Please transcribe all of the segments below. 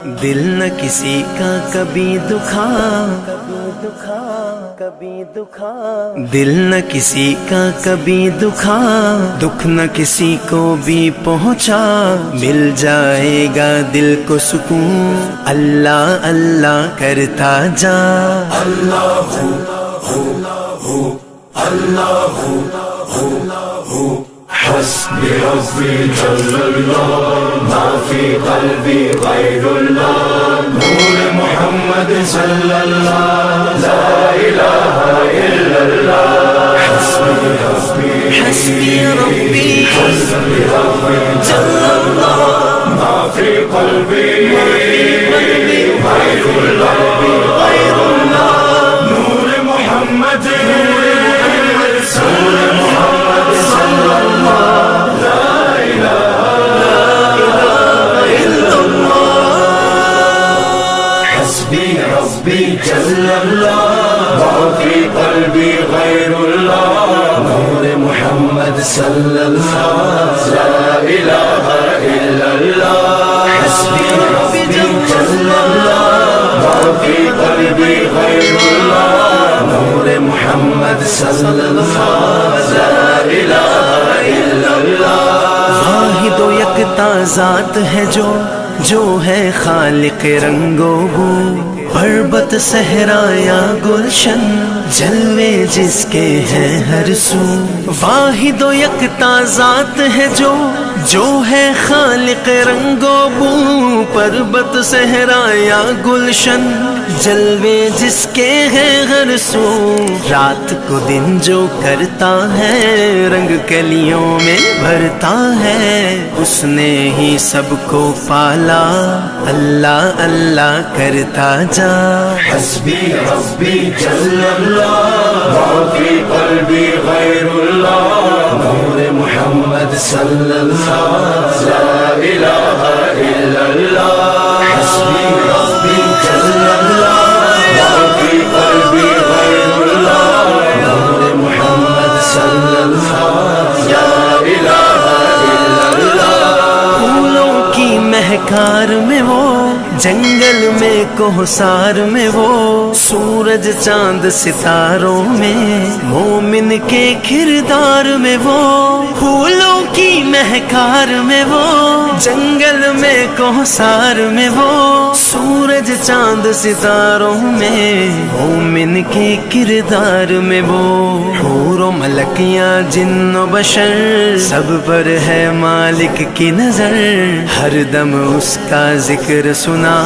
دل نہ کسی کا کبھی دکھا، دل نہ کسی کا کبھی دکھا، دکھ نہ کسی کو بھی پہنچا، مل جائے گا دل کو سکون، اللہ اللہ کرتا جا۔ اللہ ہو اللہ ہو حسبی ربی جل اللہ، ما فی قلبی غیر اللہ، نور محمد صلی اللہ، لا الہ الا اللہ، حسبی ربی جل اللہ، ما فی قلبی غیر اللہ، نور محمد صلی اللہ، جل اللہ، ما فی قلبی غیر اللہ، نور محمد صلی اللہ، لا الہ الا اللہ، حسبی ربی جل اللہ، ما فی قلبی غیر اللہ، نور محمد صلی اللہ، لا الہ الا اللہ۔ واحد و یکتا ذات ہے جو ہے خالق رنگ و بو، پربت صحرا یا گلشن، جلوے جس کے ہیں ہر سو۔ واحد و یکتا ذات ہے جو ہے خالق رنگ و بو، پربت صحرا یا گلشن، جلوے جس کے ہیں ہر سو۔ رات کو دن جو کرتا ہے، رنگ کلیوں میں بھرتا ہے، اس نے ہی سب کو پالا، اللہ اللہ کرتا جا۔ حسبی ربی جل اللہ، ما فی قلبی غیر اللہ، نور محمد صلی اللہ، لا الہ الا اللہ، حسبی ربی جل اللہ، ما فی قلبی غیر اللہ، نور محمد صلی اللہ، لا الہ الا اللہ۔ پھولوں کی مہکار میں وہ، جنگل میں کوہسار میں وہ، سورج چاند ستاروں میں، مومن کے کردار میں وہ۔ پھولوں کی مہکار میں وہ، جنگل میں کوہسار میں وہ، سورج چاند ستاروں میں، مومن کے کردار میں وہ۔ حور و ملکیاں جن و بشر، سب پر ہے مالک کی نظر، ہر دم اس کا ذکر سنا،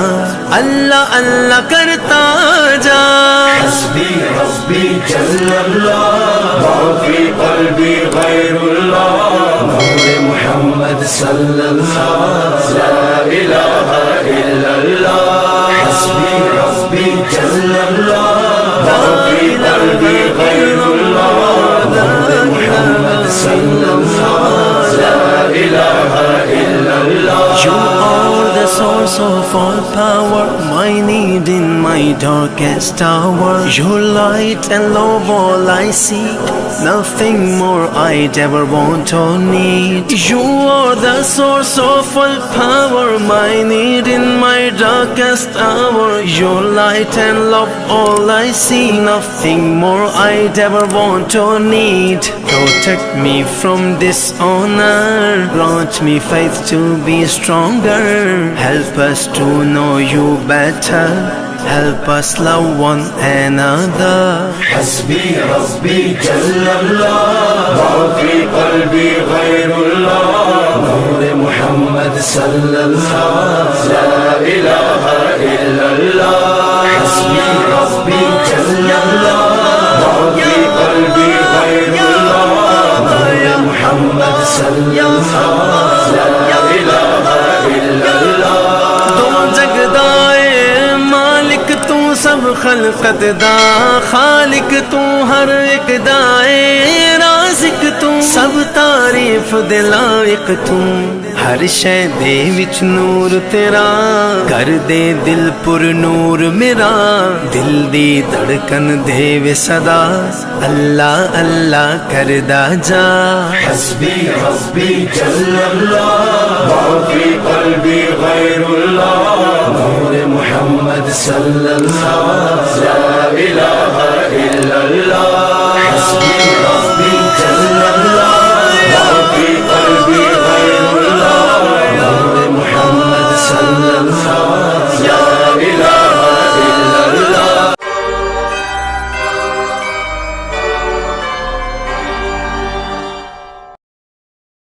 اللہ اللہ کرتا جا۔ حسبی ربی جل اللہ، ما فی قلبی غیر اللہ، نور محمد صلی اللہ، لا الہ الا اللہ، حسبی ربی جل اللہ، ما فی قلبی غیر اللہ، نور محمد صلی اللہ، لا الہ الا اللہ۔ You are the source of all power, my need in my darkest hour. Your light and love all I seek, nothing more I'd ever want or need. You are the source of all power, my need in my darkest hour. Your light and love all I see, nothing more I'd ever want or need. Protect me from dishonor, grant me faith to be stronger, help us to know you better, help us love one another. حسبی ربی جل اللہ، ما فی قلبی غیر اللہ، نور محمد صلی اللہ، لا الہ الا اللہ، حسبی ربی جل اللہ، ما فی قلبی غیر اللہ، نور محمد صلی اللہ، لا الہ الا اللہ۔ تو جگدائے مالک تو سب خلقت دا، خالق تو ہر ایک دائے، رازق تو سب تعریف دے لائق تو، ہر شے دے وچ نور تیرا، کر دے دل پر نور میرا، دل دی دھڑکن دے وے صدا، اللہ اللہ کردا جا۔ حسبی ربی جل اللہ، في قلبي غير الله نور محمد صلى الله لا إله إلا الله حسبي ربي